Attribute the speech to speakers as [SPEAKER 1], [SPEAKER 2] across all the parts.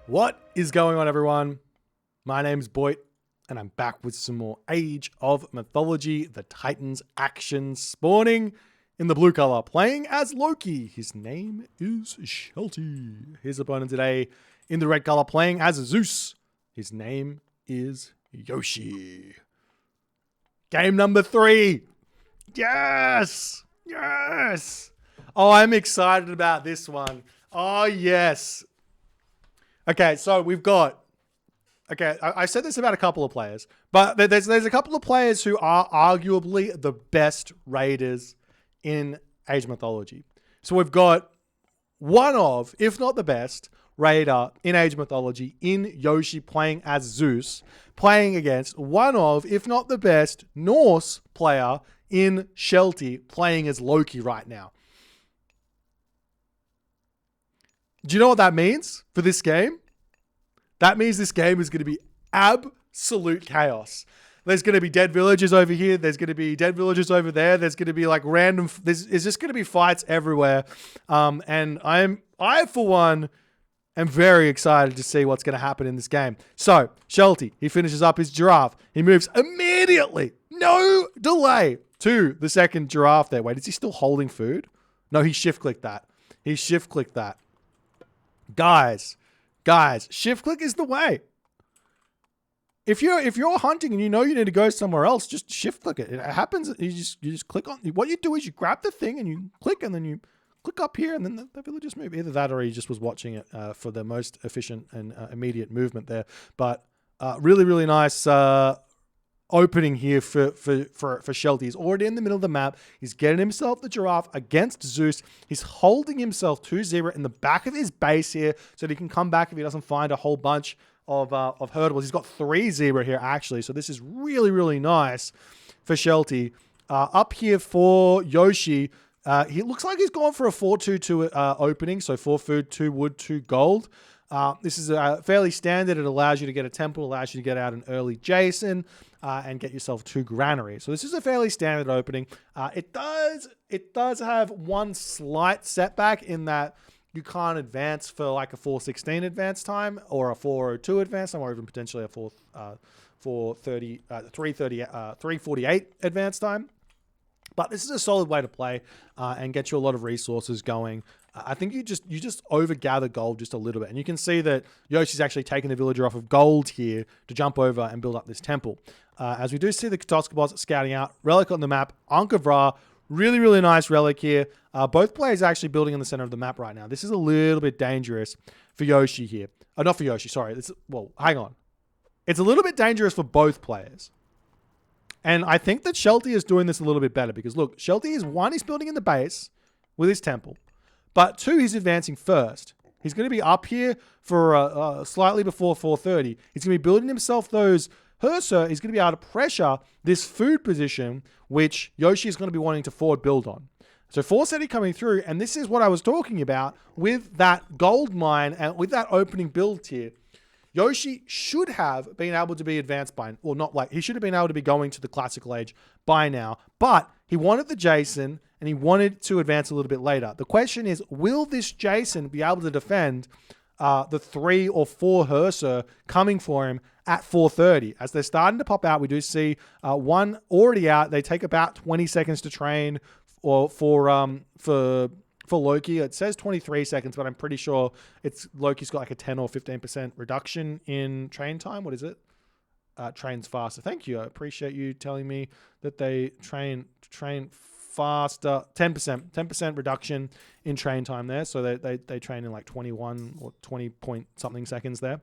[SPEAKER 1] What is going on, everyone? My name's Boit, and I'm back with some more Age of Mythology, the Titans action, spawning in the blue color, playing as Loki. His name is Shelty. His opponent today in the red color, playing as Zeus. His name is Yoshi. Game number 3. Yes! Yes! Oh, I'm excited about this one. Oh, yes. Okay, so we've got... Okay, I said this about a couple of players, but there's a couple of players who are arguably the best raiders in Age of Mythology. So we've got one of, if not the best, raider in Age of Mythology in Yoshi playing as Zeus, playing against one of, if not the best, Norse player in Shelty playing as Loki right now. Do you know what that means for this game? That means this game is going to be absolute chaos. There's going to be dead villagers over here. There's going to be dead villagers over there. There's going to be like random... There's just going to be fights everywhere. And I, for one, am very excited to see what's going to happen in this game. So, Shelty, he finishes up his giraffe. He moves immediately, no delay, to the second giraffe there. Wait, is he still holding food? No, he shift-clicked that. He shift-clicked that. Guys, shift click is the way. If you're hunting and you know you need to go somewhere else, just shift click it. It happens. You just click on. What you do is you grab the thing and you click, and then you click up here, and then the villagers move. Either that, or he just was watching it for the most efficient and immediate movement there. But really nice opening here for Shelty. He's already in the middle of the map. He's getting himself the giraffe against Zeus. He's holding himself 2-0 in the back of his base here so that he can come back if he doesn't find a whole bunch of hurdles. He's got 3-0 here actually, so this is really nice for Shelty. Up here for Yoshi, he looks like he's gone for a 4-2-2 opening, so 4 food, 2 wood, 2 gold. This is fairly standard. It allows you to get a temple, allows you to get out an early Jason, and get yourself 2 granaries. So this is a fairly standard opening. It does have one slight setback in that you can't advance for like a 4:16 advance time, or a 4:02 advance time, or even potentially a 3:48 advance time. But this is a solid way to play and get you a lot of resources going. I think you just overgather gold just a little bit. And you can see that Yoshi's actually taking the villager off of gold here to jump over and build up this temple. As we do see the Katoskabos scouting out. Relic on the map, Ankh of Ra. Really nice relic here. Both players are actually building in the center of the map right now. This is a little bit dangerous for Yoshi here. Not for Yoshi, sorry. Well, hang on. It's a little bit dangerous for both players. And I think that Shelty is doing this a little bit better because, look, Shelty is, 1, he's building in the base with his temple. But 2, he's advancing first. He's going to be up here for slightly before 4:30. He's going to be building himself those Herser. He's going to be able to pressure this food position, which Yoshi is going to be wanting to forward build on. So 4-30 coming through, and this is what I was talking about with that gold mine and with that opening build tier. Yoshi should have been able to be advanced by, well, not like, he should have been able to be going to the classical age by now, but he wanted the Jason and he wanted to advance a little bit later. The question is, will this Jason be able to defend the 3 or 4 Herser coming for him at 4:30? As they're starting to pop out, we do see one already out. They take about 20 seconds to train or for Loki. It says 23 seconds, but I'm pretty sure Loki's got like a 10 or 15% reduction in train time. What is it? Trains faster. Thank you. I appreciate you telling me that they train faster. 10% reduction in train time there. So they train in like 21 or 20 point something seconds there.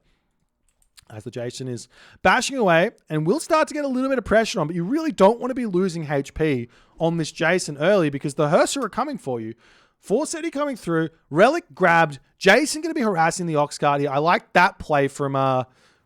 [SPEAKER 1] As the Jason is bashing away, and will start to get a little bit of pressure on, but you really don't want to be losing HP on this Jason early because the Herser are coming for you. 4-30 coming through, Relic grabbed, Jason going to be harassing the Ox Guard here. I like that play from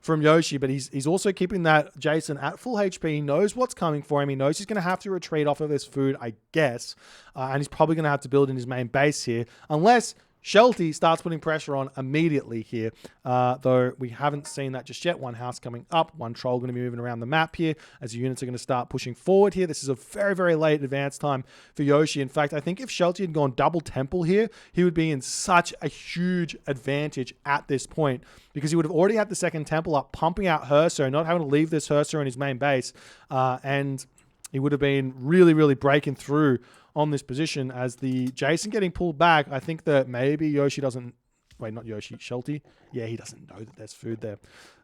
[SPEAKER 1] Yoshi, but he's also keeping that Jason at full HP. He knows what's coming for him. He knows he's going to have to retreat off of this food, I guess, and he's probably going to have to build in his main base here, unless Shelty starts putting pressure on immediately here, though we haven't seen that just yet. One house coming up, one troll going to be moving around the map here as the units are going to start pushing forward here. This is a very, very late advance time for Yoshi. In fact, I think if Shelty had gone double temple here, he would be in such a huge advantage at this point because he would have already had the second temple up, pumping out Hersa, not having to leave this Hersa in his main base, and he would have been really, really breaking through on this position as the Jason getting pulled back. I think that maybe Yoshi doesn't... Wait, not Yoshi, Shelty. Yeah, he doesn't know that there's food there.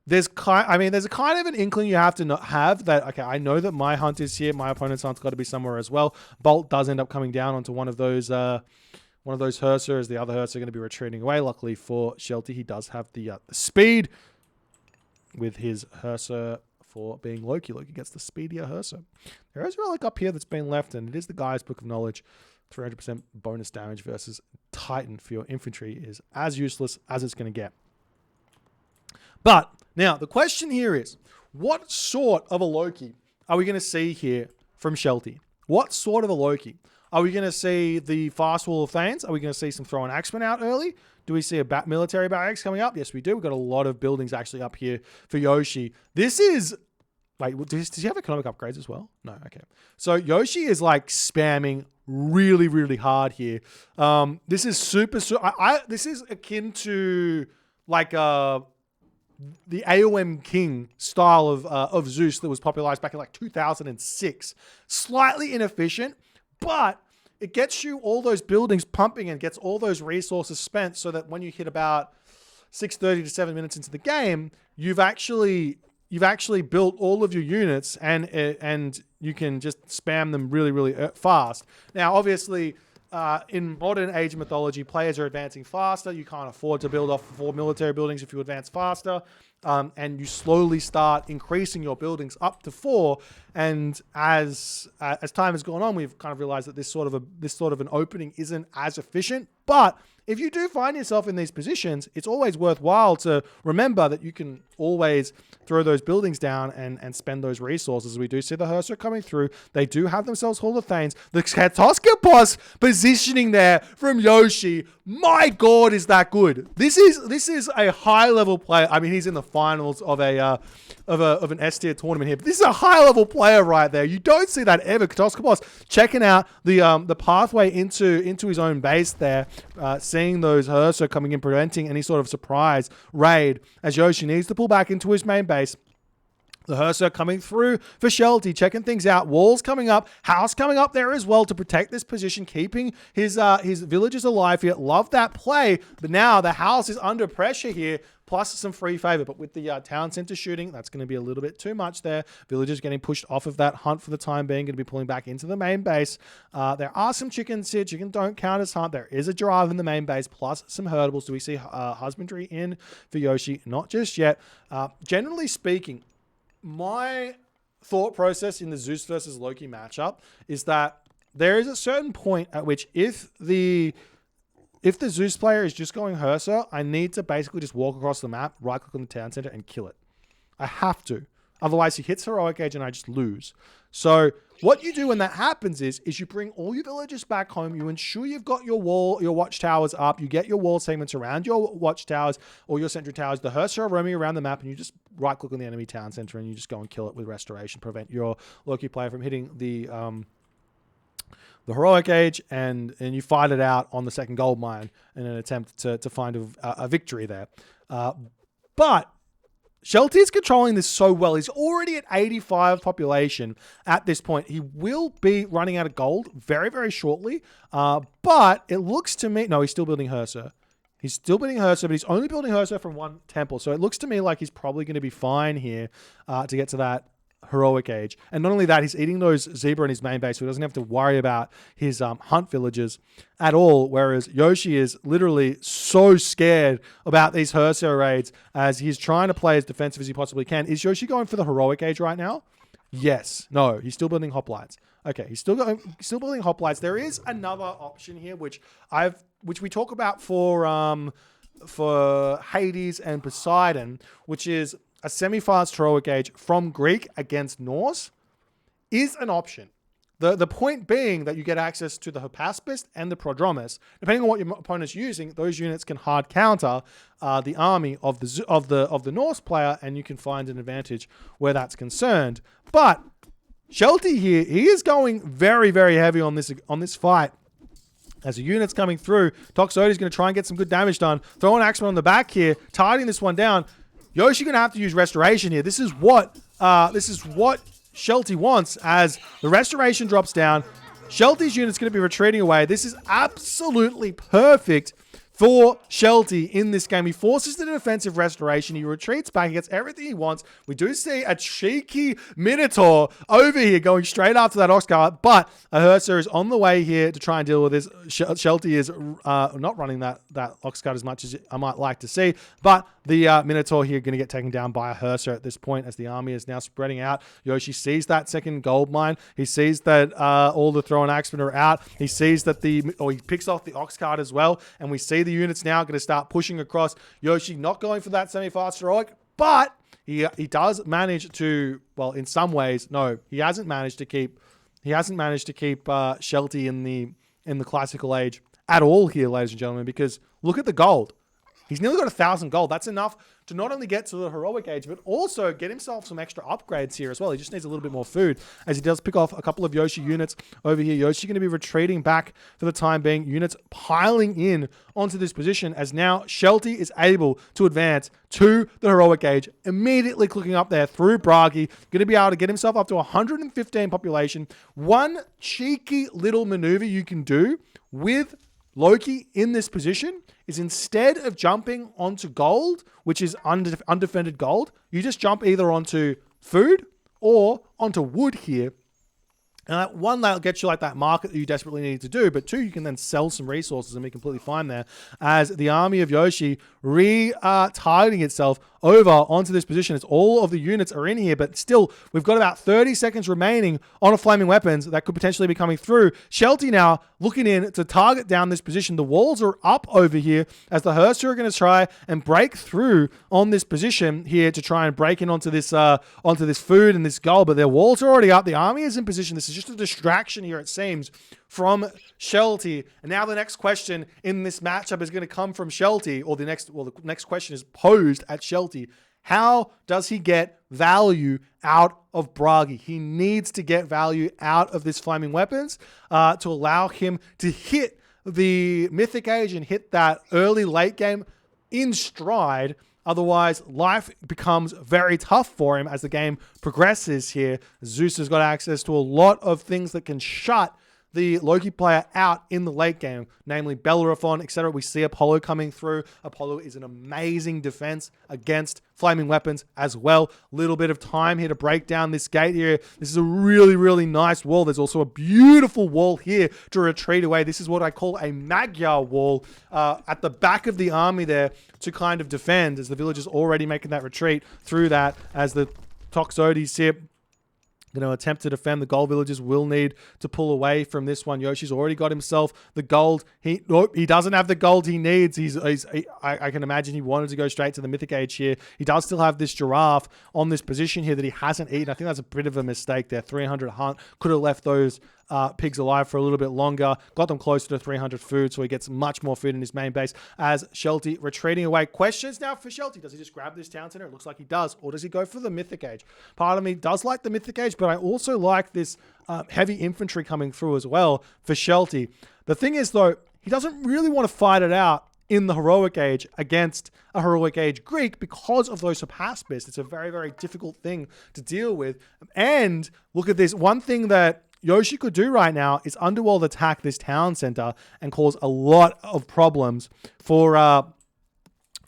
[SPEAKER 1] There's a kind of an inkling you have to not have that, okay, I know that my hunt is here. My opponent's hunt's got to be somewhere as well. Bolt does end up coming down onto one of those Hersa as the other Hersa are going to be retreating away. Luckily for Shelty, he does have the speed with his Hersa for being Loki. Loki gets the speedier Hersa. There is a relic up here that's been left, and it is the Guy's Book of Knowledge. 300% bonus damage versus Titan for your infantry is as useless as it's going to get. But now the question here is, what sort of a Loki are we going to see here from Shelty? What sort of a Loki? Are we going to see the fast wall of Thanes? Are we going to see some throwing axemen out early? Do we see a military barracks coming up? Yes, we do. We've got a lot of buildings actually up here for Yoshi. This is... Wait, does he have economic upgrades as well? No, okay. So Yoshi is like spamming really, really hard here. This is super... this is akin to like the AOM King style of Zeus that was popularized back in like 2006. Slightly inefficient, but it gets you all those buildings pumping and gets all those resources spent so that when you hit about 6:30 to 7 minutes into the game, you've actually built all of your units and you can just spam them really, really fast. Now, obviously, in modern Age of Mythology, players are advancing faster. You can't afford to build off 4 military buildings if you advance faster. And you slowly start increasing your buildings up to 4. And as time has gone on, we've kind of realized that this sort of an opening isn't as efficient. But if you do find yourself in these positions, it's always worthwhile to remember that you can always throw those buildings down and spend those resources. We do see the Hersa coming through. They do have themselves Hall of Thanes. The Katoskopos positioning there from Yoshi. My God, is that good? This is a high level player. I mean, he's in the finals of an S tier tournament here. But this is a high level player right there. You don't see that ever. Katoskopos checking out the pathway into his own base there, seeing those Hersa coming in, preventing any sort of surprise raid as Yoshi needs to pull back into his main base. The Hersa coming through for Shelty, checking things out. Walls coming up. House coming up there as well to protect this position, keeping his villagers alive here. Love that play. But now the house is under pressure here, plus some free favor. But with the town center shooting, that's going to be a little bit too much there. Villagers getting pushed off of that hunt for the time being, going to be pulling back into the main base. There are some chickens here. Chicken don't count as hunt. There is a giraffe in the main base, plus some herdables. Do we see husbandry in for Yoshi? Not just yet. Generally speaking, my thought process in the Zeus versus Loki matchup is that there is a certain point at which if the Zeus player is just going Hersa, I need to basically just walk across the map, right click on the town center and kill it. I have to. Otherwise he hits Heroic Age and I just lose. So what you do when that happens is you bring all your villagers back home. You ensure you've got your watchtowers up. You get your wall segments around your watchtowers or your sentry towers. The Hersa are roaming around the map and you just right click on the enemy town center and you just go and kill it with restoration. Prevent your Loki player from hitting the Heroic Age and you fight it out on the second gold mine in an attempt to find a victory there. But Shelty is controlling this so well. He's already at 85 population at this point. He will be running out of gold very, very shortly. But it looks to me... No, he's still building Hersa. He's still building Hersa, but he's only building Hersa from one temple. So it looks to me like he's probably going to be fine here to get to that Heroic Age. And not only that, he's eating those zebra in his main base, so he doesn't have to worry about his hunt villagers at all, whereas Yoshi is literally so scared about these Hersa raids as he's trying to play as defensive as he possibly can. Is Yoshi going for the Heroic Age right now? Yes. No, he's still building hoplites. Okay, he's still building hoplites. There is another option here which we talk about for Hades and Poseidon, which is a semi-fast Heroic Age from Greek against Norse is an option. The point being that you get access to the Hypaspist and the Prodromus. Depending on what your opponent's using, those units can hard counter the army of the Norse player, and you can find an advantage where that's concerned. But Shelty here, he is going very, very heavy on this fight. As the unit's coming through, Toxotes going to try and get some good damage done. Throw an Axeman on the back here, targeting this one down. Yoshi going to have to use Restoration here. This is what Shelty wants, as the Restoration drops down. Shelty's unit's going to be retreating away. This is absolutely perfect for Shelty in this game. He forces the defensive Restoration. He retreats back. He gets everything he wants. We do see a cheeky Minotaur over here going straight after that Oxguard, but a Hursa is on the way here to try and deal with this. Shelty is not running that Oxguard as much as I might like to see, but the Minotaur here going to get taken down by a Hursa at this point, as the army is now spreading out. Yoshi sees that second gold mine. He sees that all the Throw and Axemen are out. He sees that he picks off the Oxguard as well, and we see the units now going to start pushing across. Yoshi not going for that semi-fast heroic, but he does manage to, well, in some ways, no, he hasn't managed to keep Shelty in the classical age at all here, ladies and gentlemen, because look at the gold. He's nearly got 1,000 gold. That's enough to not only get to the heroic age, but also get himself some extra upgrades here as well. He just needs a little bit more food, as he does pick off a couple of Yoshi units over here. Yoshi going to be retreating back for the time being. Units piling in onto this position, as now Shelty is able to advance to the heroic age, immediately clicking up there through Bragi. Going to be able to get himself up to 115 population. One cheeky little maneuver you can do with Loki in this position is, instead of jumping onto gold, which is undefended gold, you just jump either onto food or onto wood here. And one, that'll get you like that market that you desperately need to do, but two, you can then sell some resources and be completely fine there, as the army of Yoshi targeting itself over onto this position, as all of the units are in here, but still, we've got about 30 seconds remaining on a Flaming Weapons that could potentially be coming through. Shelty now looking in to target down this position. The walls are up over here, as the Hursa are going to try and break through on this position here to try and break in onto this food and this gold, but their walls are already up. The army is in position. This is just a distraction here, it seems, from Shelty. And now the next question in this matchup is going to come from Shelty, or the next question is posed at Shelty. How does he get value out of Bragi? He needs to get value out of this Flaming Weapons to allow him to hit the Mythic Age and hit that early late game in stride. Otherwise, life becomes very tough for him as the game progresses here. Zeus has got access to a lot of things that can shut the Loki player out in the late game, namely Bellerophon, etc. We see Apollo coming through. Apollo is an amazing defense against Flaming Weapons as well. Little bit of time here to break down this gate here. This is a really, really nice wall. There's also a beautiful wall here to retreat away. This is what I call a Magyar wall at the back of the army there to kind of defend, as the villagers already making that retreat through that, as the Toxotes here going to attempt to defend. The gold villagers will need to pull away from this one. Yoshi's already got himself the gold. He doesn't have the gold he needs. I can imagine he wanted to go straight to the Mythic Age here. He does still have this giraffe on this position here that he hasn't eaten. I think that's a bit of a mistake there. 300 hunt. Could have left those pigs alive for a little bit longer. Got them closer to 300 food, so he gets much more food in his main base, as Shelty retreating away. Questions now for Shelty. Does he just grab this town center? It looks like he does. Or does he go for the Mythic Age? Part of me does like the Mythic Age, but I also like this heavy infantry coming through as well for Shelty. The thing is, though, he doesn't really want to fight it out in the Heroic Age against a Heroic Age Greek because of those Hypaspist. It's a very, very difficult thing to deal with. And look at this. One thing that Yoshi could do right now is underworld attack this town center and cause a lot of problems for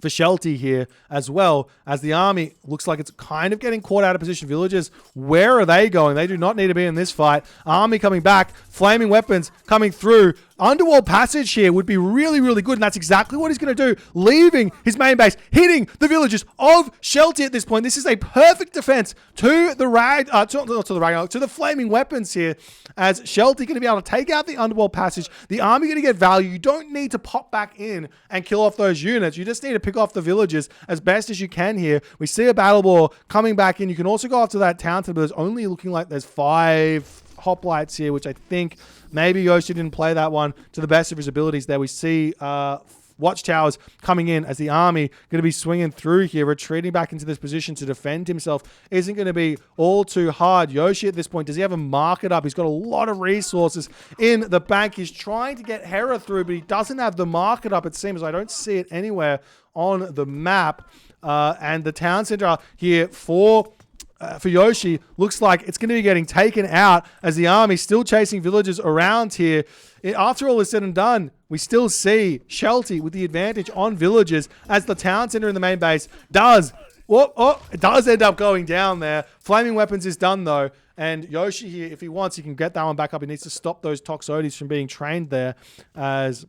[SPEAKER 1] Shelty here, as well, as the army looks like it's kind of getting caught out of position. Villagers, where are they going? They do not need to be in this fight. Army coming back, Flaming Weapons coming through. Underworld Passage here would be really, really good, and that's exactly what he's going to do, leaving his main base, hitting the villagers of Shelty at this point. This is a perfect defense to the Flaming Weapons here, as Shelty going to be able to take out the Underworld Passage. The army going to get value. You don't need to pop back in and kill off those units. You just need to pick off the villagers as best as you can here. We see a Battle Boar coming back in. You can also go after that town, but there's only looking like there's 5 hoplites here, which I think maybe Yoshi didn't play that one to the best of his abilities there. We see watchtowers coming in as the army going to be swinging through here, retreating back into this position to defend himself. Isn't going to be all too hard. Yoshi at this point, does he have a market up? He's got a lot of resources in the bank. He's trying to get Hera through, but he doesn't have the market up, it seems. I don't see it anywhere on the map. And the town center here for Yoshi looks like it's going to be getting taken out as the army still chasing villagers around here. After all is said and done, we still see Shelty with the advantage on villagers as the town center in the main base it does end up going down there. Flaming weapons is done though. And Yoshi here, if he wants, he can get that one back up. He needs to stop those Toxotes from being trained there as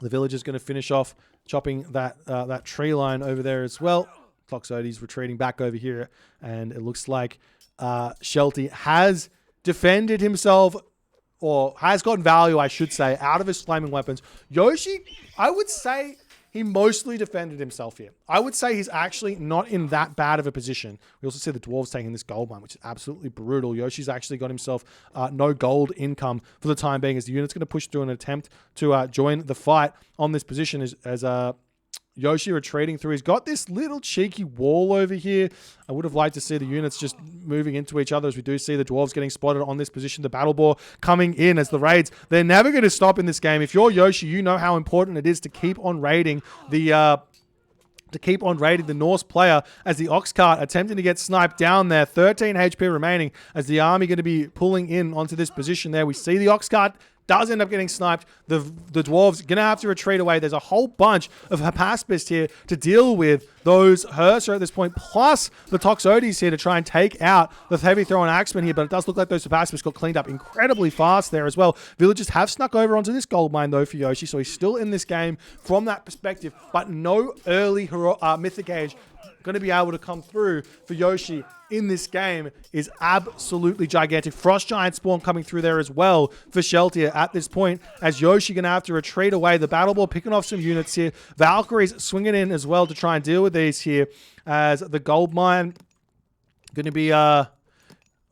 [SPEAKER 1] the villager's going to finish off chopping that tree line over there as well. Toxotes retreating back over here. And it looks like Shelty has defended himself, or has gotten value, I should say, out of his flaming weapons. Yoshi, I would say he mostly defended himself here. I would say he's actually not in that bad of a position. We also see the dwarves taking this gold mine, which is absolutely brutal. Yoshi's actually got himself no gold income for the time being, as the unit's going to push through an attempt to join the fight on this position as Yoshi retreating through. He's got this little cheeky wall over here. I would have liked to see the units just moving into each other, as we do see the dwarves getting spotted on this position. The battle boar coming in as the raids. They're never going to stop in this game. If you're Yoshi, you know how important it is to keep on raiding the Norse player, as the ox cart attempting to get sniped down there. 13 HP remaining as the army going to be pulling in onto this position there. We see the ox cart does end up getting sniped. The dwarves going to have to retreat away. There's a whole bunch of Hapaspist here to deal with those Hersa at this point, plus the Toxotes here to try and take out the heavy throwing axemen here, but it does look like those Hapaspist got cleaned up incredibly fast there as well. Villagers have snuck over onto this gold mine though for Yoshi, so he's still in this game from that perspective, but no early Mythic Age going to be able to come through for Yoshi in this game is absolutely gigantic. Frost Giant spawn coming through there as well for Shelty at this point, as Yoshi going to have to retreat away. The battle ball picking off some units here. Valkyries swinging in as well to try and deal with these here, as the gold mine going to be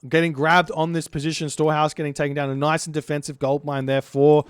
[SPEAKER 1] getting grabbed on this position. Storehouse getting taken down. A nice and defensive gold mine there for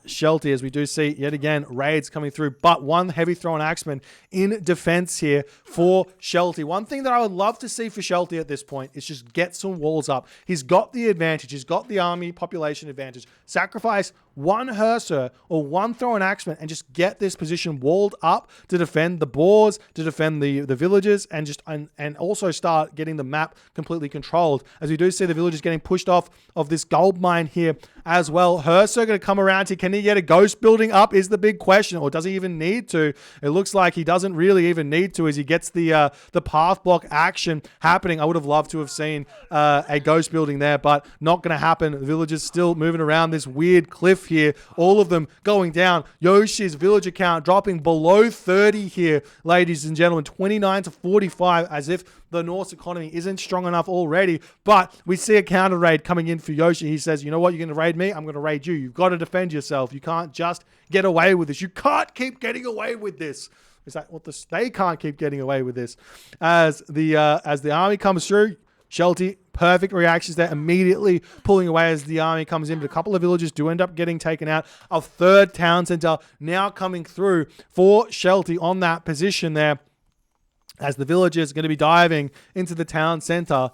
[SPEAKER 1] Shelty, as we do see yet again raids coming through, but one heavy thrown axeman in defense here for Shelty. One thing that I would love to see for Shelty at this point is just get some walls up. He's got the advantage. He's got the army population advantage. Sacrifice one Herser or one thrown axeman and just get this position walled up to defend the boars, to defend the villagers, and also start getting the map completely controlled, as we do see the villagers getting pushed off of this gold mine here as well. Herser going to come around here. Can he get a ghost building up is the big question, or does he even need to? It looks like he doesn't really even need to, as he gets the path block action happening. I would have loved to have seen a ghost building there, but not going to happen. The villagers still moving around this weird cliff here, all of them going down. Yoshi's villager count dropping below 30 here, ladies and gentlemen, 29 to 45, as if the Norse economy isn't strong enough already. But we see a counter raid coming in for Yoshi. He says, you know what, you're going to raid me, I'm going to raid you. You've got to defend yourself. You can't just get away with this. You can't keep getting away with this. Is that what they can't keep getting away with this? As the army comes through, Shelty, perfect reactions there, immediately pulling away as the army comes in, but a couple of villagers do end up getting taken out. A third town center now coming through for Shelty on that position there, as the villagers are going to be diving into the town center,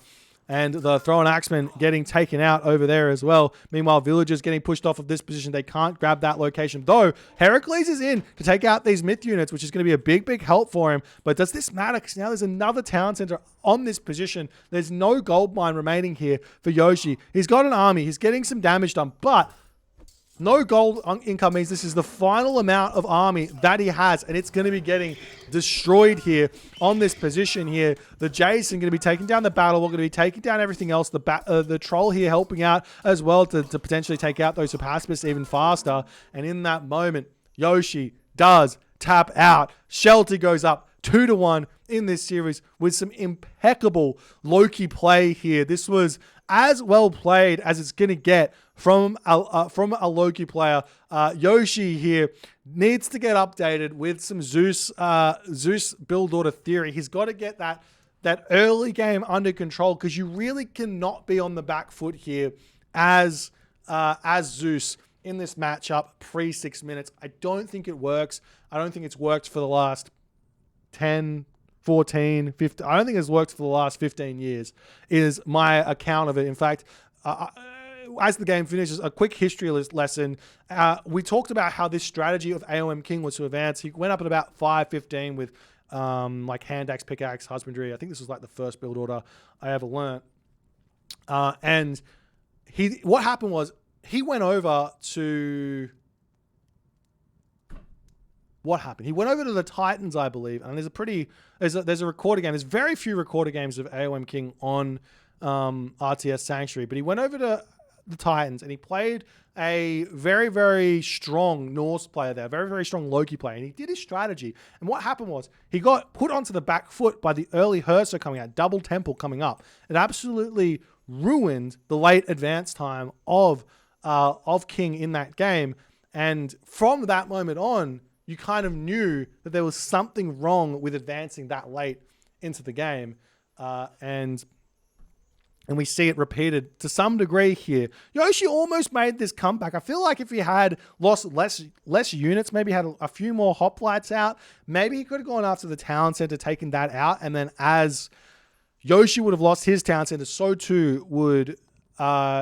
[SPEAKER 1] and the thrown axemen getting taken out over there as well. Meanwhile, villagers getting pushed off of this position. They can't grab that location, though Heracles is in to take out these myth units, which is going to be a big help for him. But does this matter? Because now there's another town center on this position. There's no gold mine remaining here for Yoshi. He's got an army. He's getting some damage done, but no gold income means this is the final amount of army that he has, and it's going to be getting destroyed here on this position here. The Jason going to be taking down the battle. We're going to be taking down everything else. The troll here helping out as well to potentially take out those Hapaspis even faster. And in that moment, Yoshi does tap out. Shelty goes up 2-1 in this series with some impeccable Loki play here. This was as well played as it's going to get from a Loki player. Yoshi here needs to get updated with some Zeus build order theory. He's got to get that early game under control, because you really cannot be on the back foot here as Zeus in this matchup pre 6 minutes. I don't think it works. I don't think it's worked for the last 10, 14, 15. I don't think it's worked for the last 15 years is my account of it. In fact, as the game finishes, a quick history lesson. We talked about how this strategy of AOM King was to advance. He went up at about 5-15 with like hand axe, pickaxe, husbandry. I think this was like the first build order I ever learnt. And what happened was he went over to... What happened? He went over to the Titans, I believe, and there's a recorder game. There's very few recorder games of AOM King on RTS Sanctuary, but he went over to the Titans and he played a very, very strong Norse player there, very, very strong Loki player, and he did his strategy. And what happened was he got put onto the back foot by the early Hersa coming out, double temple coming up. It absolutely ruined the late advance time of King in that game. And from that moment on, you kind of knew that there was something wrong with advancing that late into the game. And we see it repeated to some degree here. Yoshi almost made this comeback. I feel like if he had lost less units, maybe had a few more hoplites out, maybe he could have gone after the town center, taken that out. And then as Yoshi would have lost his town center, so too would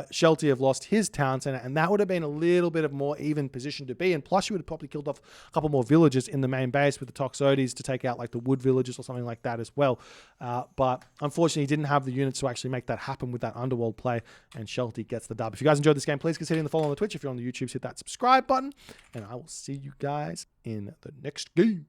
[SPEAKER 1] Shelty have lost his town center, and that would have been a little bit of more even position to be. And plus, you would have probably killed off a couple more villagers in the main base with the Toxotes to take out like the wood villages or something like that as well. But unfortunately, he didn't have the units to actually make that happen with that underworld play, and Shelty gets the dub. If you guys enjoyed this game, please consider the follow on the Twitch. If you're on the YouTube, hit that subscribe button, and I will see you guys in the next game.